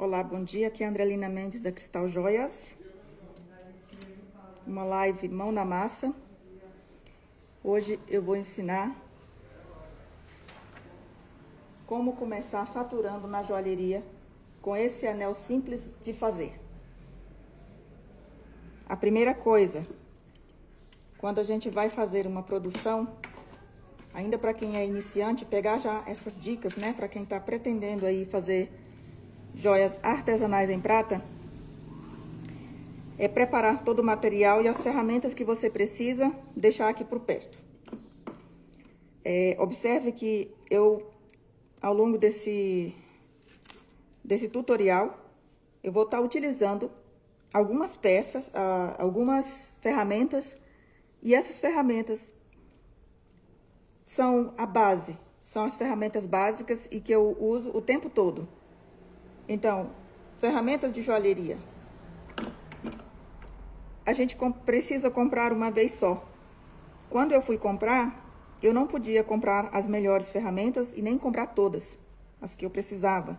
Olá, bom dia. Aqui é a Andrelina Mendes da Cristal Joias. Uma live mão na massa. Hoje eu vou ensinar como começar faturando na joalheria com esse anel simples de fazer. A primeira coisa, quando a gente vai fazer uma produção, ainda para quem é iniciante, pegar já essas dicas, né? Para quem está pretendendo aí fazer joias artesanais em prata, é preparar todo o material e as ferramentas que você precisa deixar aqui por perto. Observe que eu, ao longo desse tutorial, eu vou estar utilizando algumas peças, algumas ferramentas, e essas ferramentas são a base, são as ferramentas básicas e que eu uso o tempo todo. Então, ferramentas de joalheria. A gente precisa comprar uma vez só. Quando eu fui comprar, eu não podia comprar as melhores ferramentas e nem comprar todas as que eu precisava.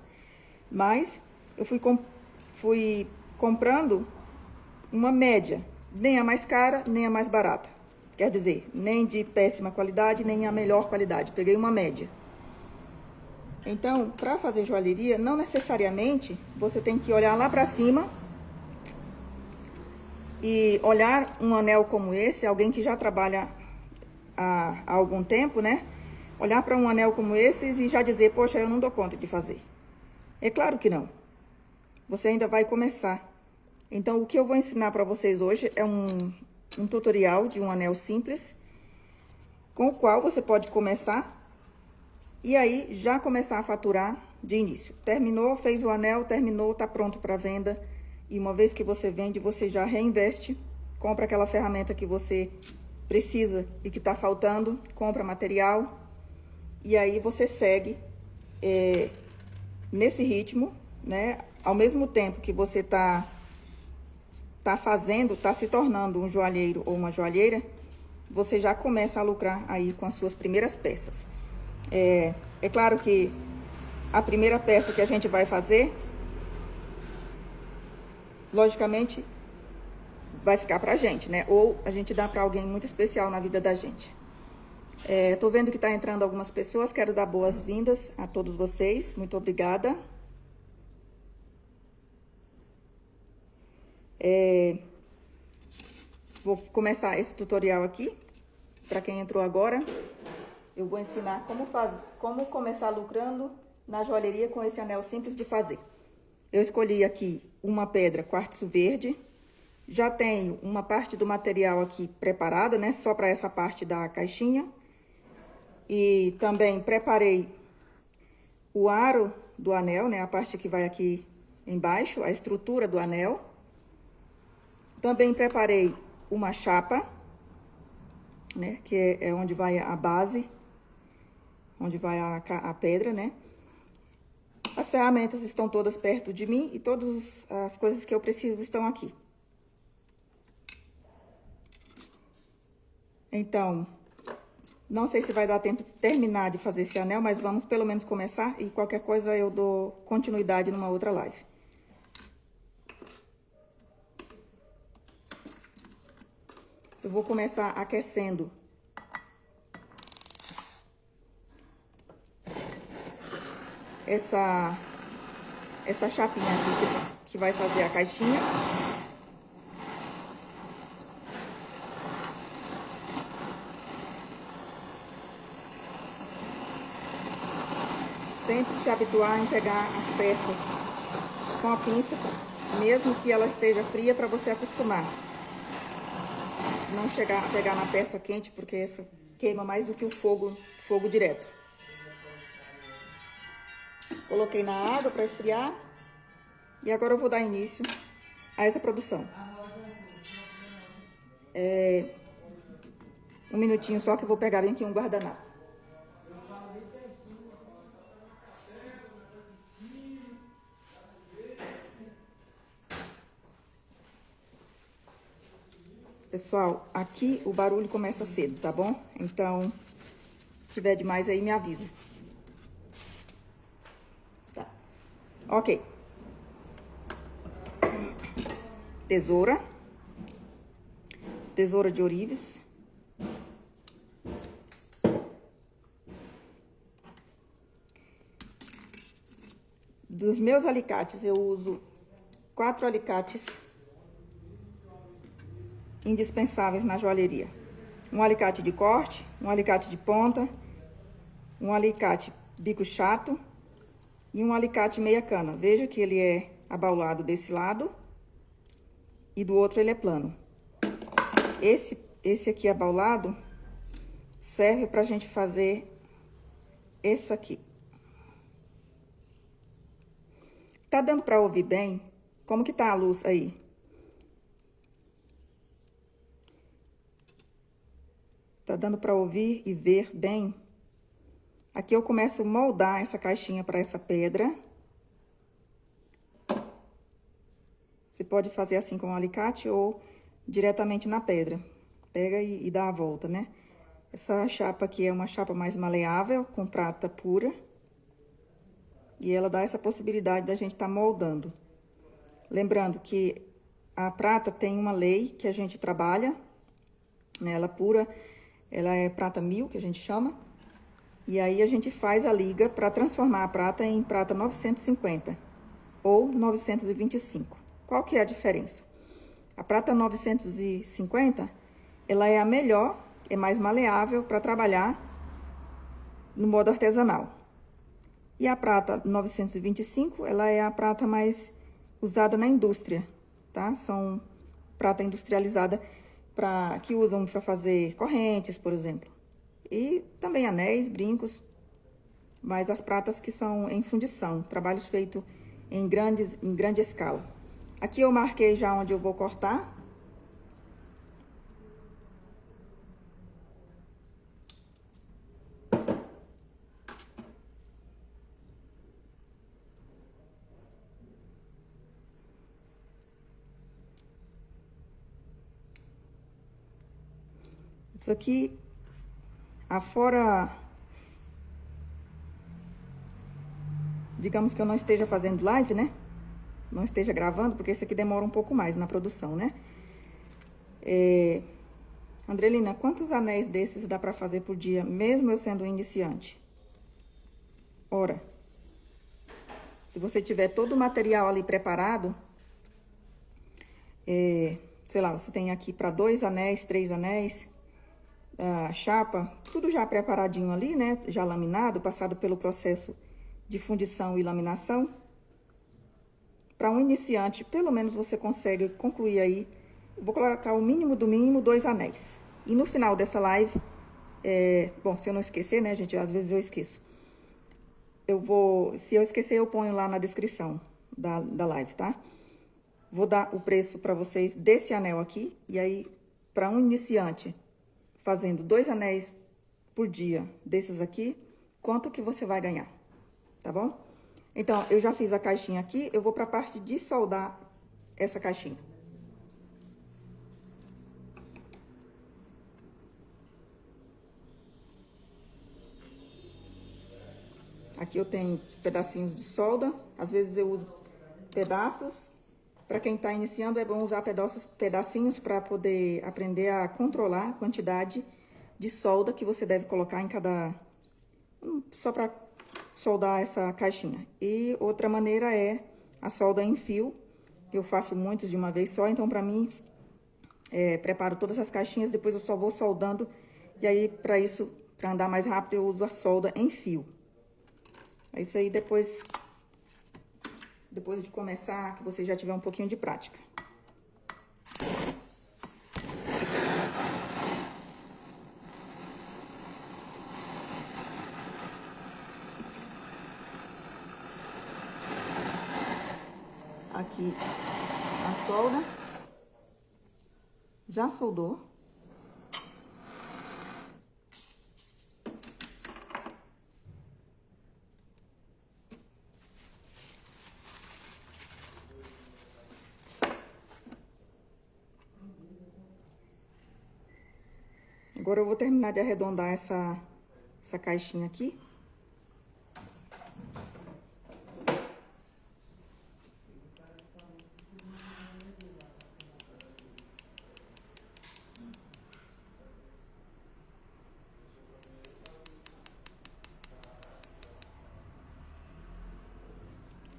Mas eu fui comprando uma média, nem a mais cara, nem a mais barata. Quer dizer, nem de péssima qualidade, nem a melhor qualidade. Peguei uma média. Então, para fazer joalheria, não necessariamente você tem que olhar lá para cima e olhar um anel como esse, alguém que já trabalha há algum tempo, né? Olhar para um anel como esse e já dizer, poxa, eu não dou conta de fazer. É claro que não. Você ainda vai começar. Então, o que eu vou ensinar para vocês hoje é um tutorial de um anel simples, com o qual você pode começar e aí já começar a faturar de início. Terminou, fez o anel, terminou, tá pronto para venda. E uma vez que você vende, você já reinveste, compra aquela ferramenta que você precisa e que tá faltando, compra material. E aí você segue nesse ritmo, né? Ao mesmo tempo que você tá se tornando um joalheiro ou uma joalheira, você já começa a lucrar aí com as suas primeiras peças. É claro que a primeira peça que a gente vai fazer, logicamente, vai ficar pra gente, né? Ou a gente dá pra alguém muito especial na vida da gente. Tô vendo que tá entrando algumas pessoas, quero dar boas-vindas a todos vocês, muito obrigada. Vou começar esse tutorial aqui, pra quem entrou agora. Eu vou ensinar como começar lucrando na joalheria com esse anel simples de fazer. Eu escolhi aqui uma pedra quartzo verde. Já tenho uma parte do material aqui preparada, né? Só para essa parte da caixinha. E também preparei o aro do anel, né? A parte que vai aqui embaixo, a estrutura do anel. Também preparei uma chapa, né? Que é onde vai a base, onde vai a pedra, né? As ferramentas estão todas perto de mim e todas as coisas que eu preciso estão aqui. Então, não sei se vai dar tempo de terminar de fazer esse anel, mas vamos pelo menos começar e qualquer coisa eu dou continuidade numa outra live. Eu vou começar aquecendo essa chapinha aqui que vai fazer a caixinha. Sempre se habituar em pegar as peças com a pinça, mesmo que ela esteja fria, para você acostumar. Não chegar a pegar na peça quente, porque isso queima mais do que o fogo direto. Coloquei na água para esfriar. E agora eu vou dar início a essa produção. Um minutinho só que eu vou pegar bem aqui um guardanapo. Pessoal, aqui o barulho começa cedo, tá bom? Então, se tiver demais aí, me avisa. Tá. Ok. tesoura de ourives. Dos meus alicates, eu uso 4 alicates indispensáveis na joalheria. Um alicate de corte, um alicate de ponta, um alicate bico chato e um alicate meia cana. Veja que ele é abaulado desse lado e do outro ele é plano. Esse aqui abaulado serve pra gente fazer esse aqui. Tá dando pra ouvir bem? Como que tá a luz aí? Tá dando pra ouvir e ver bem? Aqui eu começo a moldar essa caixinha para essa pedra. Você pode fazer assim com o alicate ou diretamente na pedra. Pega e dá a volta, né? Essa chapa aqui é uma chapa mais maleável, com prata pura. E ela dá essa possibilidade da gente tá moldando. Lembrando que a prata tem uma lei que a gente trabalha, né? Ela pura, ela é prata 1000, que a gente chama. E aí a gente faz a liga para transformar a prata em prata 950 ou 925. Qual que é a diferença? A prata 950, ela é a melhor, é mais maleável para trabalhar no modo artesanal. E a prata 925, ela é a prata mais usada na indústria, tá? São prata industrializada que usam para fazer correntes, por exemplo. E também anéis, brincos, mas as pratas que são em fundição, trabalhos feitos em grande escala. Aqui eu marquei já onde eu vou cortar. Isso aqui, afora, digamos que eu não esteja fazendo live, né? Não esteja gravando, porque esse aqui demora um pouco mais na produção, né? Andrelina, quantos anéis desses dá pra fazer por dia, mesmo eu sendo iniciante? Ora, se você tiver todo o material ali preparado, sei lá, você tem aqui para 2 anéis, 3 anéis, a chapa, tudo já preparadinho ali, né? Já laminado, passado pelo processo de fundição e laminação. Para um iniciante, pelo menos você consegue concluir aí. Vou colocar o mínimo do mínimo 2 anéis. E no final dessa live, bom, se eu não esquecer, né, gente? Às vezes eu esqueço. Se eu esquecer, eu ponho lá na descrição da live, tá? Vou dar o preço para vocês desse anel aqui. E aí, para um iniciante, fazendo 2 anéis por dia desses aqui, quanto que você vai ganhar, tá bom? Então, eu já fiz a caixinha aqui, eu vou para a parte de soldar essa caixinha. Aqui eu tenho pedacinhos de solda, às vezes eu uso pedaços. Para quem tá iniciando, é bom usar pedacinhos para poder aprender a controlar a quantidade de solda que você deve colocar em cada... Só para soldar essa caixinha. E outra maneira é a solda em fio. Eu faço muitos de uma vez só, então para mim, preparo todas as caixinhas, depois eu só vou soldando. E aí, para isso, para andar mais rápido, eu uso a solda em fio. É isso aí, depois de começar, que você já tiver um pouquinho de prática. Aqui a solda. Já soldou. Agora eu vou terminar de arredondar essa caixinha aqui.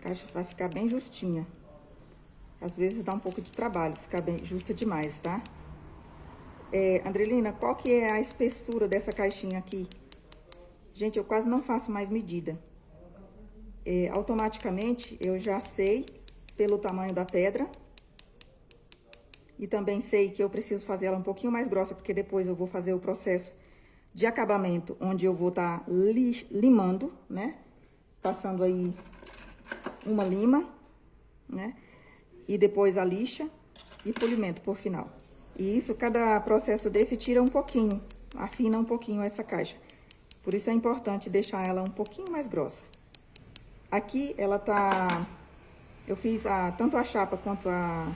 caixa vai ficar bem justinha. Às vezes dá um pouco de trabalho, ficar bem justa demais, tá? Andrelina, qual que é a espessura dessa caixinha aqui? Gente, eu quase não faço mais medida. Automaticamente, eu já sei pelo tamanho da pedra. E também sei que eu preciso fazer ela um pouquinho mais grossa, porque depois eu vou fazer o processo de acabamento, onde eu vou estar limando, né? Passando aí uma lima, né? E depois a lixa e polimento por final. E isso, cada processo desse tira um pouquinho, afina um pouquinho essa caixa. Por isso é importante deixar ela um pouquinho mais grossa. Aqui ela tá... Eu fiz tanto a chapa quanto a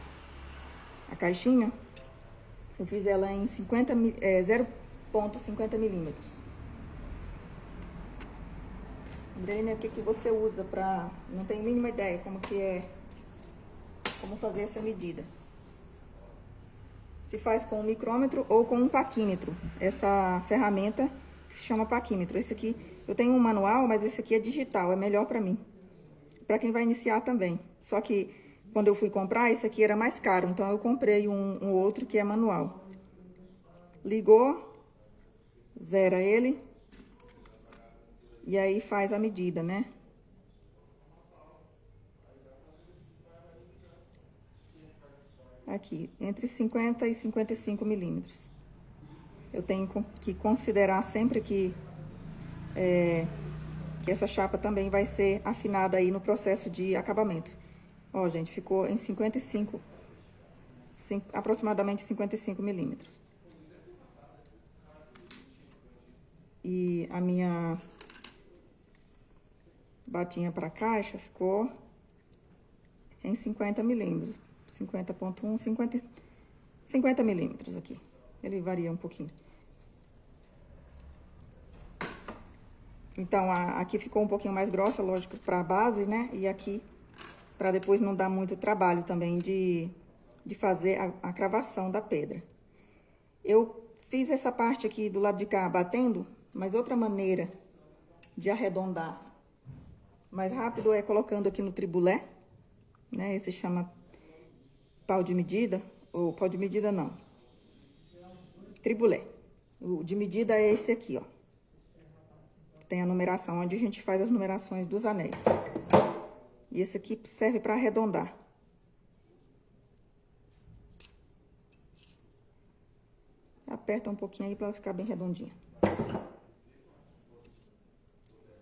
caixinha, eu fiz ela em 0,50 milímetros. Andrelina, o que você usa pra... Não tenho a mínima ideia como fazer essa medida. Se faz com um micrômetro ou com um paquímetro. Essa ferramenta que se chama paquímetro. Esse aqui, eu tenho um manual, mas esse aqui é digital, é melhor pra mim. Pra quem vai iniciar também. Só que quando eu fui comprar, esse aqui era mais caro, então eu comprei um outro que é manual. Ligou, zera ele, e aí faz a medida, né? Aqui, entre 50 e 55 milímetros. Eu tenho que considerar sempre que essa chapa também vai ser afinada aí no processo de acabamento. Ó, gente, ficou em 55, aproximadamente 55 milímetros. E a minha batinha para caixa ficou em 50 milímetros. 50,1, 50 milímetros aqui. Ele varia um pouquinho. Então, aqui ficou um pouquinho mais grossa, lógico, para a base, né? E aqui, para depois não dar muito trabalho também de fazer a cravação da pedra. Eu fiz essa parte aqui do lado de cá batendo, mas outra maneira de arredondar mais rápido é colocando aqui no tribulé, né? Esse chama pau de medida, ou pau de medida não, tribulé. O de medida é esse aqui, ó. Tem a numeração, onde a gente faz as numerações dos anéis. E esse aqui serve para arredondar. Aperta um pouquinho aí para ela ficar bem redondinha.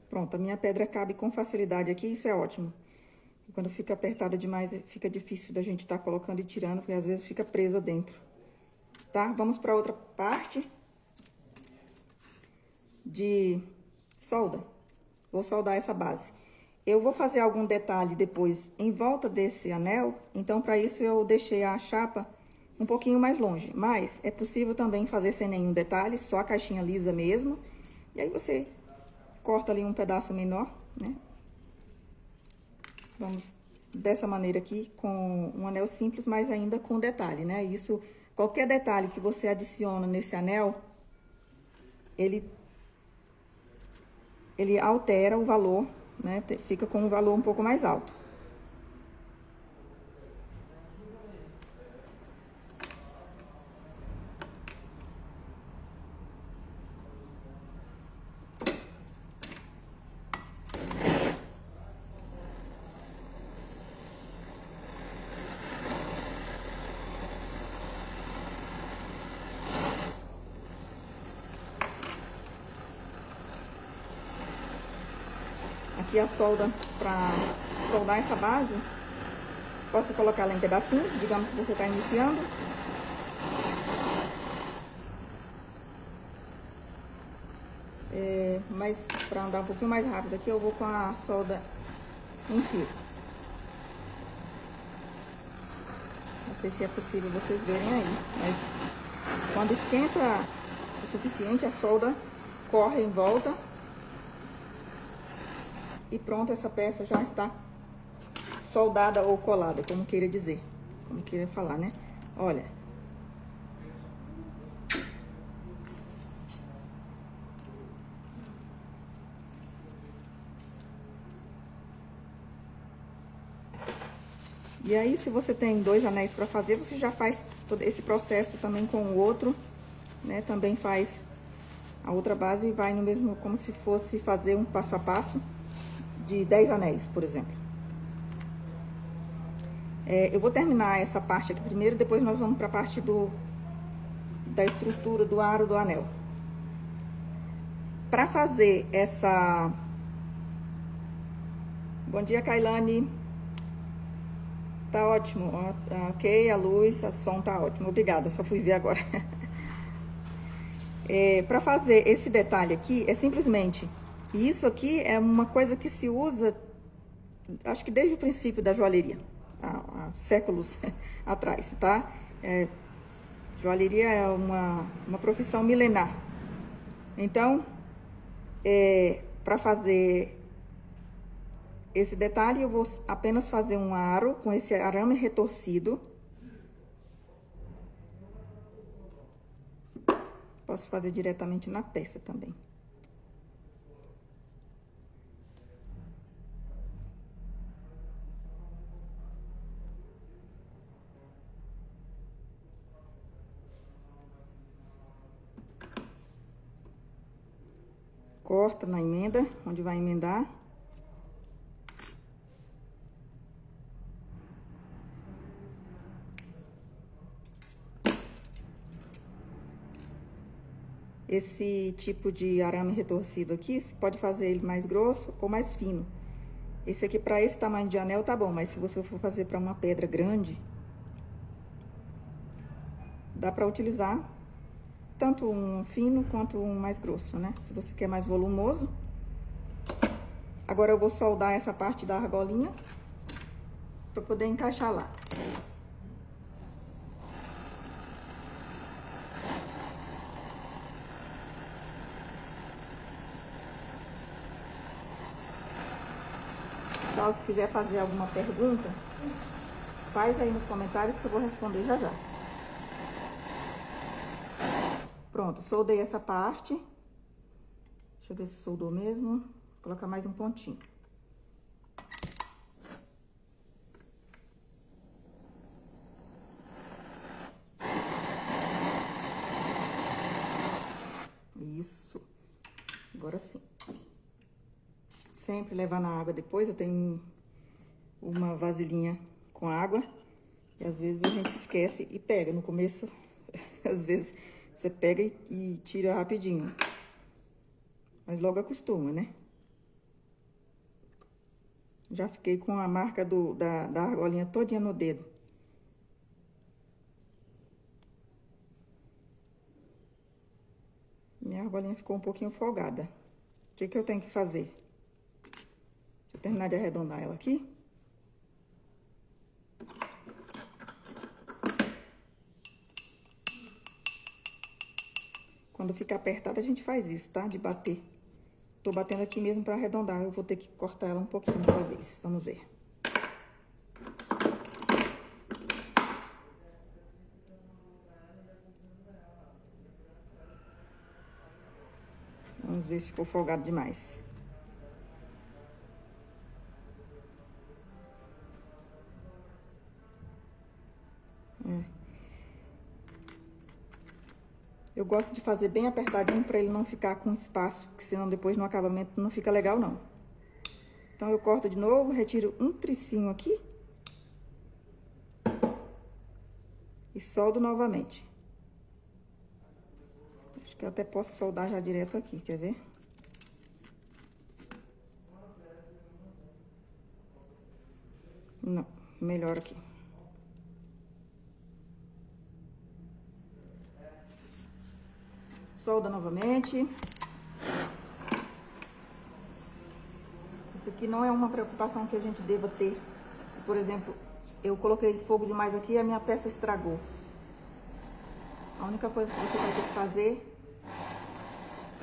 Pronto, a minha pedra cabe com facilidade aqui, isso é ótimo. Quando fica apertada demais, fica difícil da gente estar colocando e tirando, porque às vezes fica presa dentro. Tá? Vamos para outra parte de solda. Vou soldar essa base. Eu vou fazer algum detalhe depois em volta desse anel, então para isso eu deixei a chapa um pouquinho mais longe. Mas é possível também fazer sem nenhum detalhe, só a caixinha lisa mesmo. E aí você corta ali um pedaço menor, né? Vamos dessa maneira aqui, com um anel simples, mas ainda com detalhe, né? Isso, qualquer detalhe que você adiciona nesse anel, ele altera o valor, né? Fica com um valor um pouco mais alto. Aqui a solda, para soldar essa base, posso colocar ela em pedacinhos, digamos que você está iniciando. Mas para andar um pouquinho mais rápido aqui, eu vou com a solda em fio. Não sei se é possível vocês verem aí, mas quando esquenta o suficiente, a solda corre em volta. E pronto, essa peça já está soldada ou colada, como queira dizer, como queira falar, né? Olha. E aí, se você tem 2 anéis para fazer, você já faz todo esse processo também com o outro, né? Também faz a outra base e vai no mesmo, como se fosse fazer um passo a passo de 10 anéis, por exemplo. Eu vou terminar essa parte aqui primeiro, depois nós vamos para a parte da estrutura do aro do anel. Para fazer essa... Bom dia, Kailane. Tá ótimo, ok, a luz, o som tá ótimo, obrigada, só fui ver agora. Para fazer esse detalhe aqui, é simplesmente, isso aqui é uma coisa que se usa, acho que desde o princípio da joalheria, há séculos atrás, tá? Joalheria é uma profissão milenar. Então, para fazer esse detalhe, eu vou apenas fazer um aro com esse arame retorcido. Posso fazer diretamente na peça também. Corta na emenda, onde vai emendar. Esse tipo de arame retorcido aqui, você pode fazer ele mais grosso ou mais fino. Esse aqui, para esse tamanho de anel, tá bom, mas se você for fazer para uma pedra grande, dá para utilizar tanto um fino quanto um mais grosso, né? Se você quer mais volumoso. Agora eu vou soldar essa parte da argolinha para poder encaixar lá. Pessoal, se quiser fazer alguma pergunta, faz aí nos comentários que eu vou responder já já. Pronto, soldei essa parte. Deixa eu ver se soldou mesmo. Vou colocar mais um pontinho. Isso. Agora sim. Sempre levar na água depois. Eu tenho uma vasilhinha com água. E às vezes a gente esquece e pega. No começo, às vezes, você pega e tira rapidinho. Mas logo acostuma, né? Já fiquei com a marca da argolinha todinha no dedo. Minha argolinha ficou um pouquinho folgada. O que eu tenho que fazer? Deixa eu terminar de arredondar ela aqui. Quando fica apertada, a gente faz isso, tá? De bater. Tô batendo aqui mesmo pra arredondar. Eu vou ter que cortar ela um pouquinho de uma vez. Vamos ver. Vamos ver se ficou folgado demais. Eu gosto de fazer bem apertadinho pra ele não ficar com espaço, porque senão depois no acabamento não fica legal, não. Então, eu corto de novo, retiro um tricinho aqui. E soldo novamente. Acho que eu até posso soldar já direto aqui, quer ver? Não, melhor aqui. Solda novamente. Isso aqui não é uma preocupação que a gente deva ter. Se, por exemplo, eu coloquei fogo demais aqui e a minha peça estragou. A única coisa que você vai ter que fazer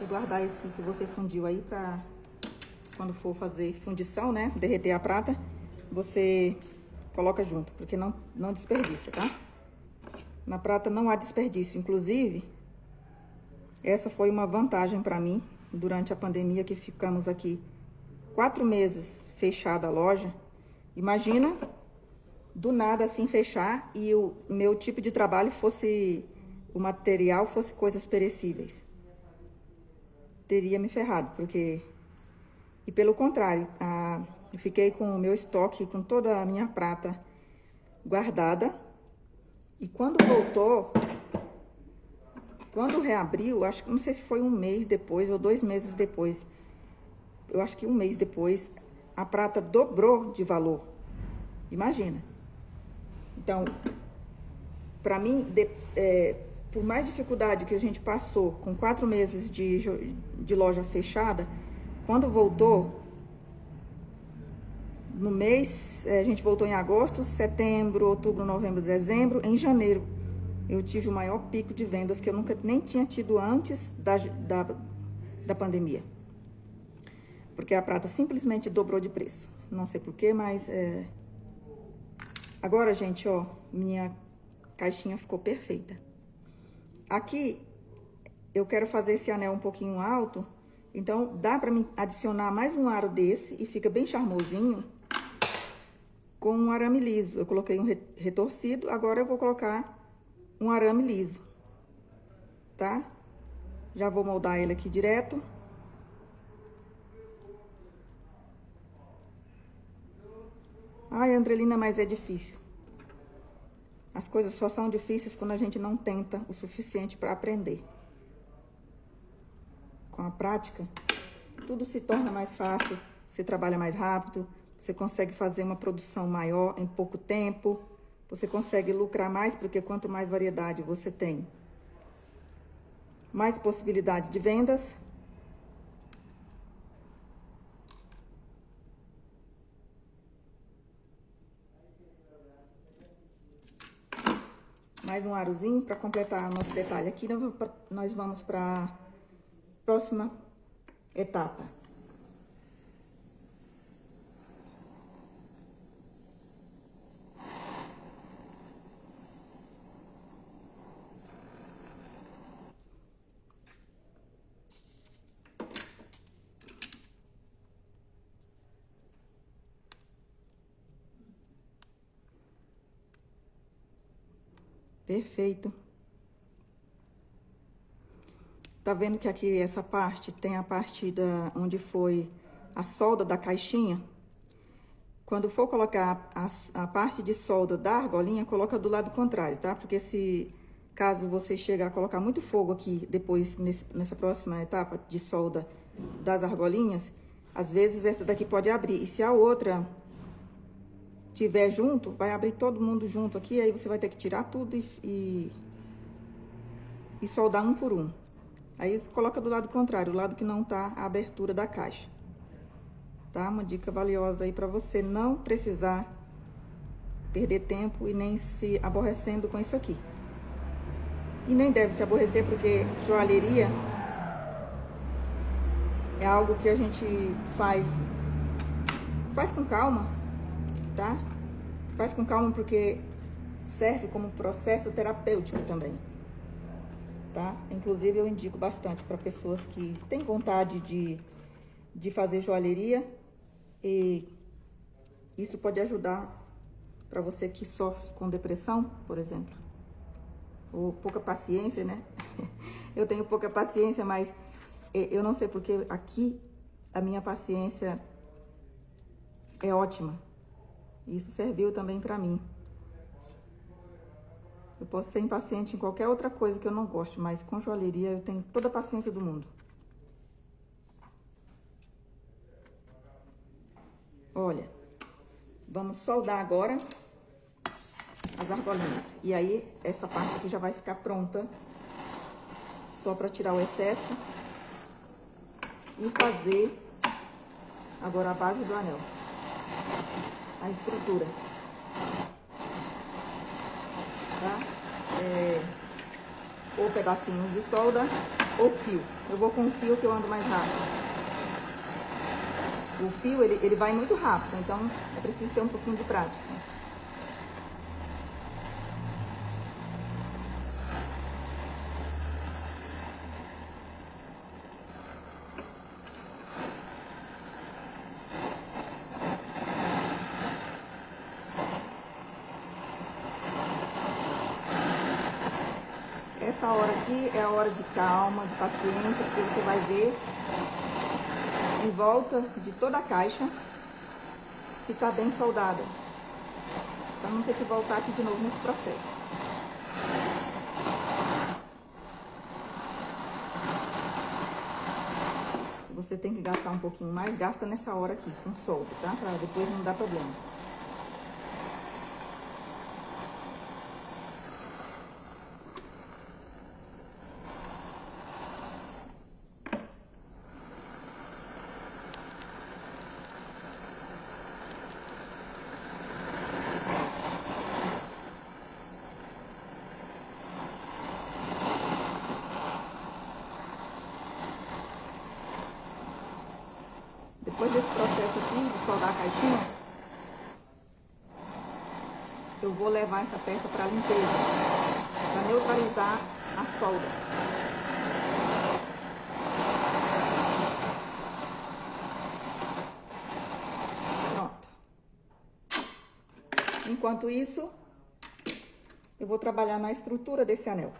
é guardar esse que você fundiu aí pra quando for fazer fundição, né? Derreter a prata, você coloca junto, porque não desperdiça, tá? Na prata não há desperdício. Inclusive, essa foi uma vantagem pra mim durante a pandemia, que ficamos aqui 4 meses fechada a loja. Imagina do nada assim fechar e o meu tipo de trabalho fosse, o material fosse coisas perecíveis. Teria me ferrado, porque... E pelo contrário, eu fiquei com o meu estoque, com toda a minha prata guardada. E quando voltou, quando reabriu, acho que não sei se foi um mês depois ou 2 meses depois, eu acho que um mês depois, a prata dobrou de valor. Imagina. Então, para mim, por mais dificuldade que a gente passou com 4 meses de loja fechada, quando voltou, no mês, a gente voltou em agosto, setembro, outubro, novembro, dezembro, em janeiro, eu tive o maior pico de vendas que eu nunca nem tinha tido antes da pandemia. Porque a prata simplesmente dobrou de preço. Não sei porquê, mas... Agora, gente, ó, minha caixinha ficou perfeita. Aqui, eu quero fazer esse anel um pouquinho alto, então dá pra mim adicionar mais um aro desse e fica bem charmosinho com um arame liso. Eu coloquei um retorcido, agora eu vou colocar um arame liso, tá? Já vou moldar ele aqui direto. Ai, Andrelina, mas é difícil. As coisas só são difíceis quando a gente não tenta o suficiente para aprender. Com a prática, tudo se torna mais fácil, você trabalha mais rápido, você consegue fazer uma produção maior em pouco tempo, você consegue lucrar mais, porque quanto mais variedade você tem, mais possibilidade de vendas. Mais um arozinho para completar nosso detalhe aqui. Nós vamos para a próxima etapa. Perfeito. Tá vendo que aqui essa parte tem a parte onde foi a solda da caixinha? Quando for colocar a parte de solda da argolinha, coloca do lado contrário, tá? Porque se caso você chegar a colocar muito fogo aqui depois, nessa próxima etapa de solda das argolinhas, às vezes essa daqui pode abrir. E se a outra tiver junto, vai abrir todo mundo junto aqui, aí você vai ter que tirar tudo e soldar um por um. Aí coloca do lado contrário, o lado que não tá a abertura da caixa. Tá? Uma dica valiosa aí pra você não precisar perder tempo e nem se aborrecendo com isso aqui. E nem deve se aborrecer, porque joalheria é algo que a gente faz com calma, tá? Faz com calma porque serve como processo terapêutico também, tá? Inclusive eu indico bastante para pessoas que têm vontade de fazer joalheria, e isso pode ajudar para você que sofre com depressão, por exemplo, ou pouca paciência, né? Eu tenho pouca paciência, mas eu não sei porque aqui a minha paciência é ótima. Isso serviu também para mim. Eu posso ser impaciente em qualquer outra coisa que eu não gosto, mas com joalheria eu tenho toda a paciência do mundo. Olha, vamos soldar agora as argolinhas. E aí, essa parte aqui já vai ficar pronta, só para tirar o excesso e fazer agora a base do anel, a estrutura, tá? Ou pedacinhos de solda ou fio. Eu vou com o fio que eu ando mais rápido. O fio, ele vai muito rápido, então é preciso ter um pouquinho de prática. essa hora aqui é a hora de calma, de paciência, porque você vai ver em volta de toda a caixa se tá bem soldada. Pra não ter que voltar aqui de novo nesse processo. Se você tem que gastar um pouquinho mais, gasta nessa hora aqui, com solda, tá? Pra depois não dar problema. Depois desse processo aqui de soldar a caixinha, eu vou levar essa peça para limpeza, para neutralizar a solda. Pronto. Enquanto isso, eu vou trabalhar na estrutura desse anel.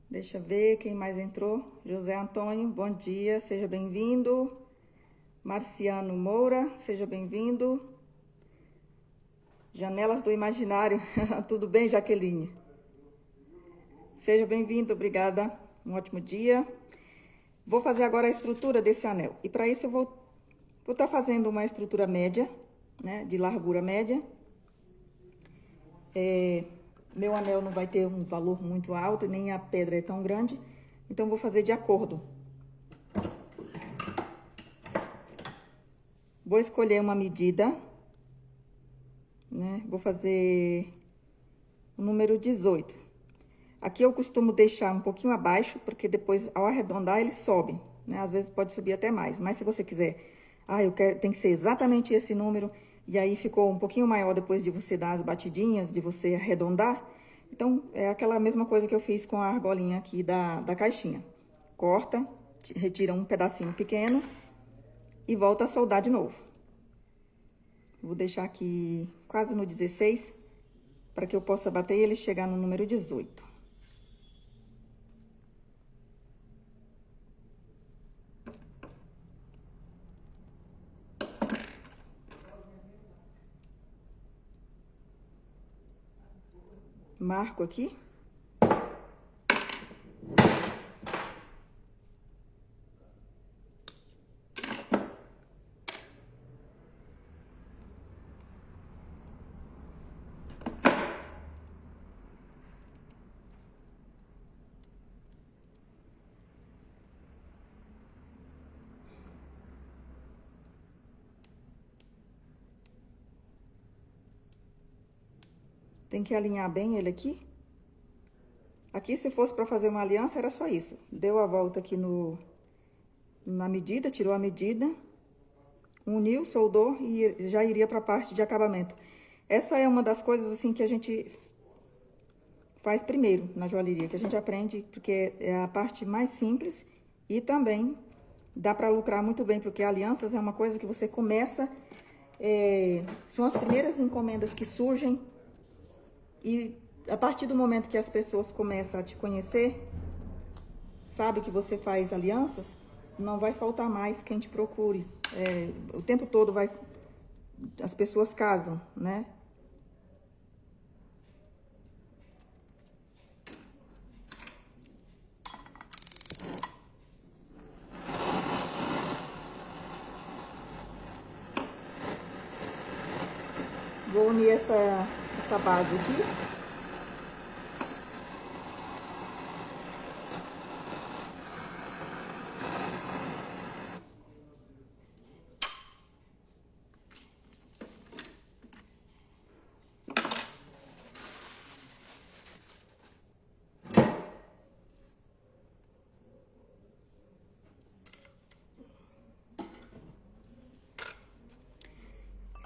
Deixa eu ver quem mais entrou. José Antônio, bom dia, seja bem-vindo. Marciano Moura, seja bem-vindo. Janelas do Imaginário, tudo bem, Jaqueline? Seja bem-vindo, obrigada. Um ótimo dia. Vou fazer agora a estrutura desse anel. E para isso eu vou estar fazendo uma estrutura média, né, de largura média. Meu anel não vai ter um valor muito alto, nem a pedra é tão grande, então vou fazer de acordo. Vou escolher uma medida, né? Vou fazer o número 18. Aqui eu costumo deixar um pouquinho abaixo, porque depois ao arredondar ele sobe, né? Às vezes pode subir até mais, mas se você quiser, eu quero, tem que ser exatamente esse número, e aí ficou um pouquinho maior depois de você dar as batidinhas, de você arredondar. Então, é aquela mesma coisa que eu fiz com a argolinha aqui da caixinha. Corta, retira um pedacinho pequeno e volta a soldar de novo. Vou deixar aqui quase no 16, para que eu possa bater ele e chegar no número 18. Marco aqui. Tem que alinhar bem ele aqui. Aqui, se fosse para fazer uma aliança, era só isso. Deu a volta aqui na medida, tirou a medida, uniu, soldou e já iria para a parte de acabamento. Essa é uma das coisas, assim, que a gente faz primeiro na joalheria, que a gente aprende, porque é a parte mais simples e também dá para lucrar muito bem, porque alianças é uma coisa que você começa, são as primeiras encomendas que surgem e a partir do momento que as pessoas começam a te conhecer, sabe que você faz alianças, não vai faltar mais quem te procure. O tempo todo as pessoas casam, né? Vou unir essa base aqui.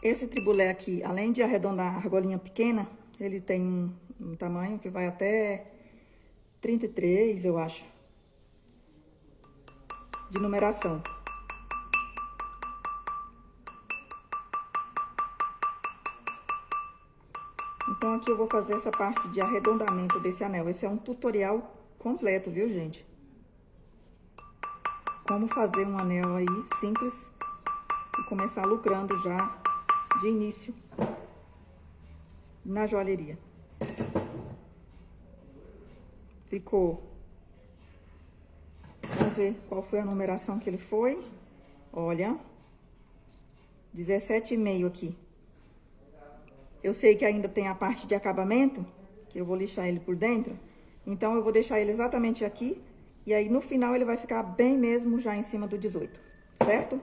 Esse tribulé aqui, além de arredondar a argolinha pequena, ele tem um tamanho que vai até 33, eu acho, de numeração. Então, aqui eu vou fazer essa parte de arredondamento desse anel. Esse é um tutorial completo, viu, gente? Como fazer um anel aí simples e começar lucrando já de início na joalheria. Ficou. Vamos ver qual foi a numeração que ele foi. Olha, 17,5 aqui. Eu sei que ainda tem a parte de acabamento, que eu vou lixar ele por dentro. Então, eu vou deixar ele exatamente aqui. E aí, no final, ele vai ficar bem mesmo já em cima do 18, certo?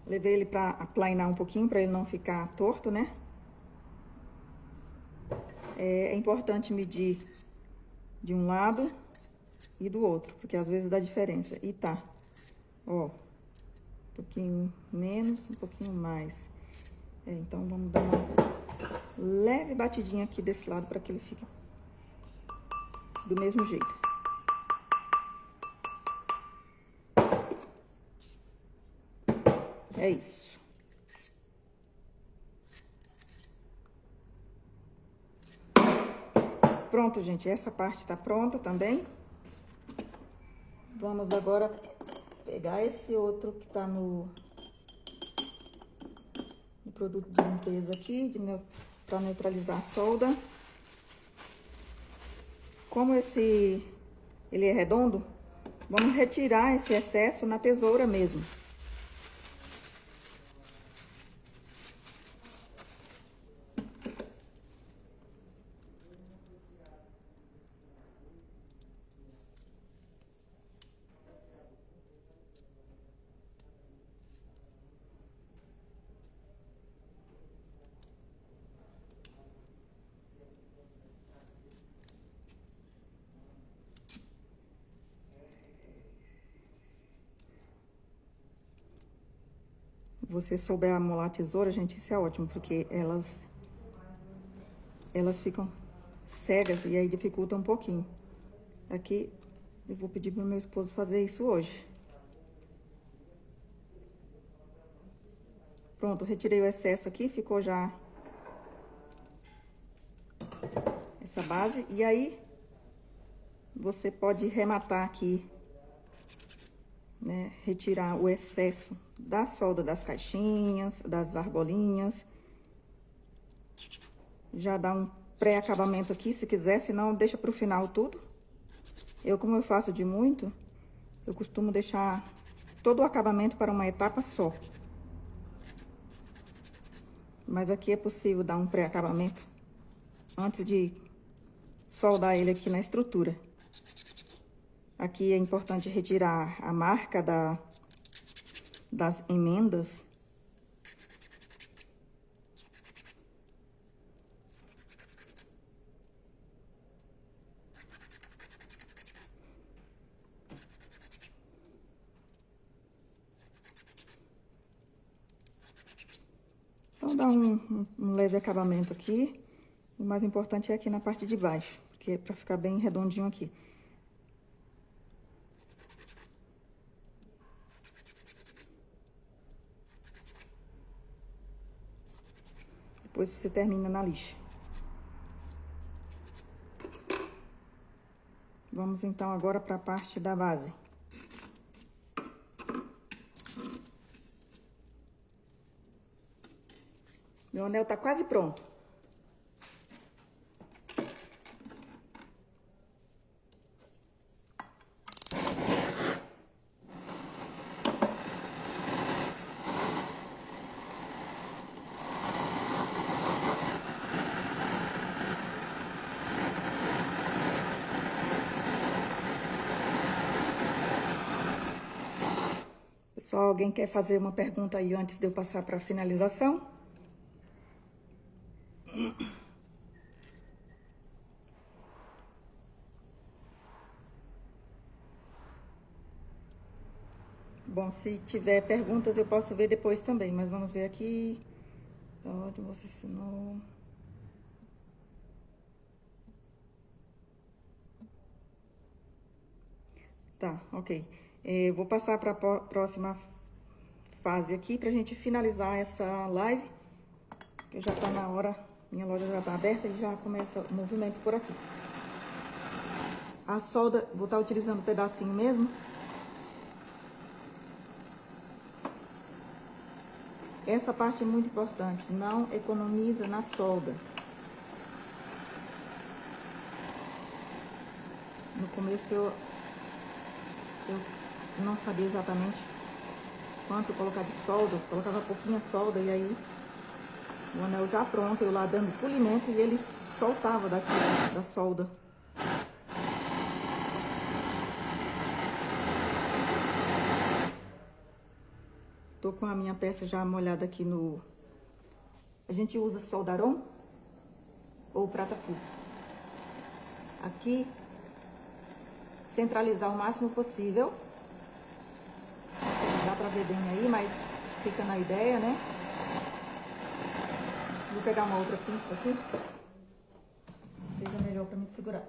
Levei ele pra aplainar um pouquinho, pra ele não ficar torto, né? É importante medir de um lado e do outro, porque às vezes dá diferença. E tá, ó, um pouquinho menos, um pouquinho mais. Então, vamos dar uma leve batidinha aqui desse lado para que ele fique do mesmo jeito. É isso. Pronto, gente, essa parte tá pronta também. Vamos agora pegar esse outro que tá no produto de limpeza aqui, para neutralizar a solda. Como ele é redondo, vamos retirar esse excesso na tesoura mesmo. Você souber amolar a tesoura, gente, isso é ótimo, porque elas ficam cegas e aí dificulta um pouquinho. Aqui, eu vou pedir pro meu esposo fazer isso hoje. Pronto, retirei o excesso aqui, ficou já essa base. E aí, você pode rematar aqui, né, retirar o excesso da solda das caixinhas, das argolinhas. Já dá um pré-acabamento aqui, se quiser, senão deixa pro final tudo. Como eu faço de muito, eu costumo deixar todo o acabamento para uma etapa só. Mas aqui é possível dar um pré-acabamento antes de soldar ele aqui na estrutura. Aqui é importante retirar a marca das emendas. Então, dá um leve acabamento aqui. O mais importante é aqui na parte de baixo, porque é pra ficar bem redondinho aqui. Depois você termina na lixa. Vamos então agora para a parte da base. Meu anel tá quase pronto. Pessoal, alguém quer fazer uma pergunta aí antes de eu passar para a finalização? Bom, se tiver perguntas eu posso ver depois também, mas vamos ver aqui. Onde você ensinou? Tá, ok. Vou passar para a próxima fase aqui pra gente finalizar essa live. Que já tá na hora, minha loja já tá aberta e já começa o movimento por aqui. A solda, vou estar utilizando um pedacinho mesmo. Essa parte é muito importante, não economiza na solda. No começo eu não sabia exatamente quanto colocar de solda, colocava pouquinha solda e aí o anel já pronto, eu lá dando polimento e ele soltava daqui da solda. Tô com a minha peça já molhada aqui no... A gente usa soldarom ou prata fluo. Aqui, centralizar o máximo possível. Dá pra ver bem aí, mas fica na ideia, né? Vou pegar uma outra pinça aqui. Seja melhor pra me segurar.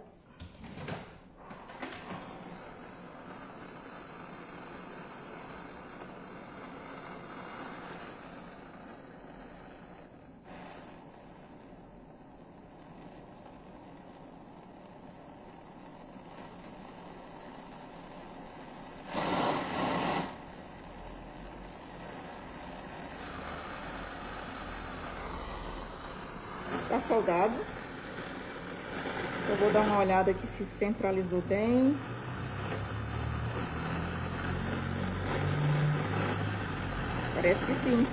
Tá soldado. Eu vou dar uma olhada aqui se centralizou bem. Parece que sim.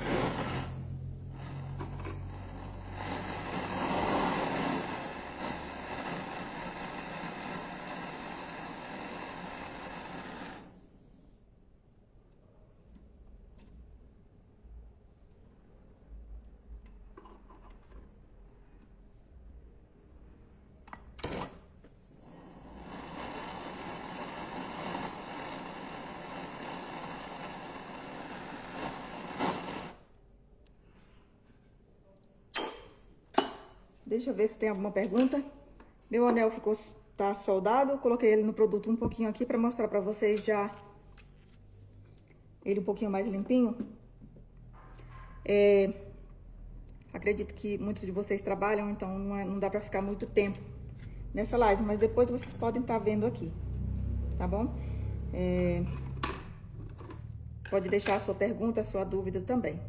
Deixa eu ver se tem alguma pergunta. Meu anel tá soldado, eu coloquei ele no produto um pouquinho aqui pra mostrar pra vocês já ele um pouquinho mais limpinho. Acredito que muitos de vocês trabalham, então não dá pra ficar muito tempo nessa live, mas depois vocês podem estar vendo aqui, tá bom? Pode deixar a sua pergunta, a sua dúvida também.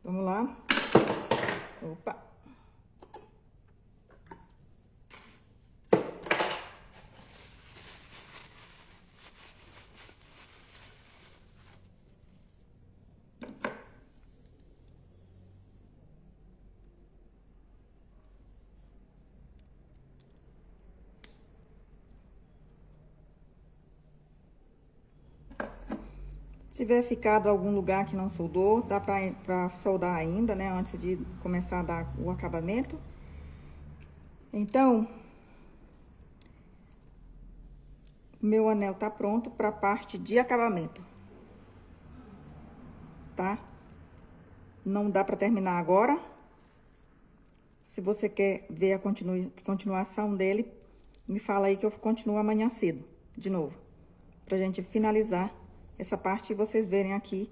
Vamos lá. Opa. Se tiver ficado algum lugar que não soldou, dá pra soldar ainda, né? Antes de começar a dar o acabamento. Então, meu anel tá pronto pra parte de acabamento. Tá? Não dá pra terminar agora. Se você quer ver a continuação dele, me fala aí que eu continuo amanhã cedo, de novo. Pra gente finalizar essa parte e vocês verem aqui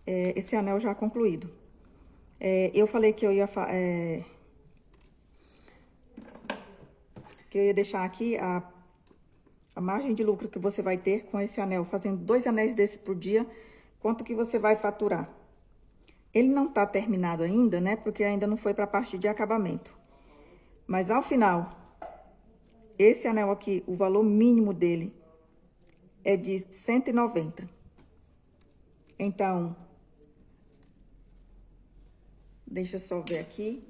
esse anel já concluído. Eu falei que eu ia deixar aqui a margem de lucro que você vai ter com esse anel, fazendo 2 anéis desse por dia, quanto que você vai faturar. Ele não tá terminado ainda, né? Porque ainda não foi pra parte de acabamento. Mas ao final, esse anel aqui, o valor mínimo dele é de 190. Então, deixa eu só ver aqui.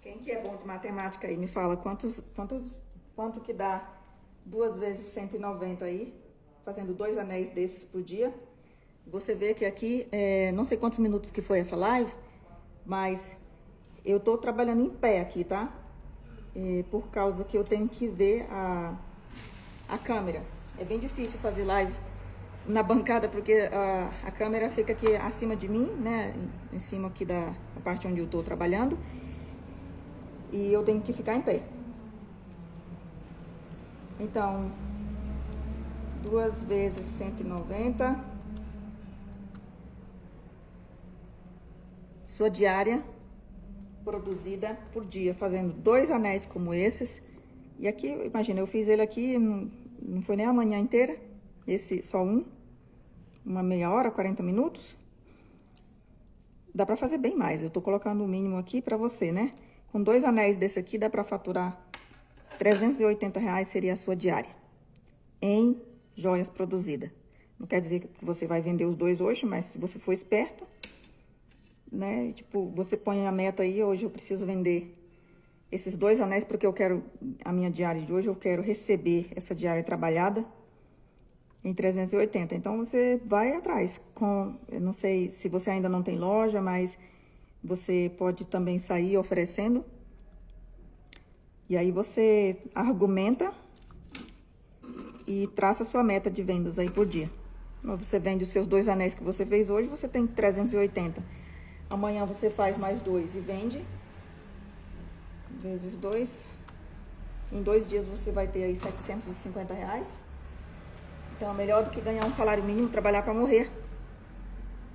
Quem que é bom de matemática aí, me fala quanto que dá 2 vezes 190 aí, fazendo 2 anéis desses por dia. Você vê que aqui, não sei quantos minutos que foi essa live, mas eu tô trabalhando em pé aqui, tá? Por causa que eu tenho que ver a câmera. É bem difícil fazer live na bancada, porque a câmera fica aqui acima de mim, né? Em cima aqui da parte onde eu tô trabalhando. E eu tenho que ficar em pé. Então, 2 vezes 190. Sua diária produzida por dia, fazendo 2 anéis como esses. E aqui, imagina, eu fiz ele aqui, não foi nem a manhã inteira. Esse só uma meia hora, 40 minutos. Dá pra fazer bem mais. Eu tô colocando o mínimo aqui pra você, né? Com 2 anéis desse aqui, dá pra faturar R$380 seria a sua diária. Em joias produzidas. Não quer dizer que você vai vender os 2 hoje, mas se você for esperto, né? Tipo, você põe a meta aí, hoje eu preciso vender esses 2 anéis, porque eu quero, a minha diária de hoje, eu quero receber essa diária trabalhada em 380. Então, você vai atrás. Eu não sei se você ainda não tem loja, mas você pode também sair oferecendo. E aí, você argumenta e traça a sua meta de vendas aí por dia. Você vende os seus 2 anéis que você fez hoje, você tem 380. Amanhã você faz mais 2 e vende. Vezes 2. Em 2 dias você vai ter aí R$750. Então, é melhor do que ganhar um salário mínimo, trabalhar para morrer,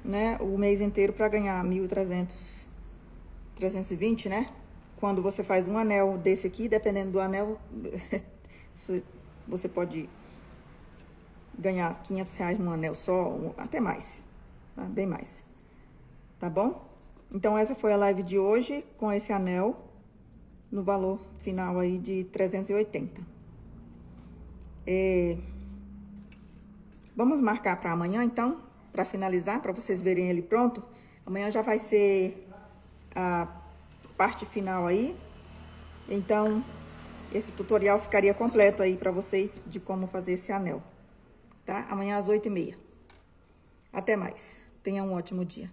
né? O mês inteiro para ganhar 1.300, 320, né? Quando você faz um anel desse aqui, dependendo do anel, você pode ganhar R$500 num anel só, até mais, tá? Bem mais. Tá bom? Então, essa foi a live de hoje com esse anel no valor final aí de 380. Vamos marcar para amanhã, então, para finalizar, para vocês verem ele pronto. Amanhã já vai ser a parte final aí. Então, esse tutorial ficaria completo aí para vocês de como fazer esse anel, tá? Amanhã às 8h30. Até mais. Tenha um ótimo dia.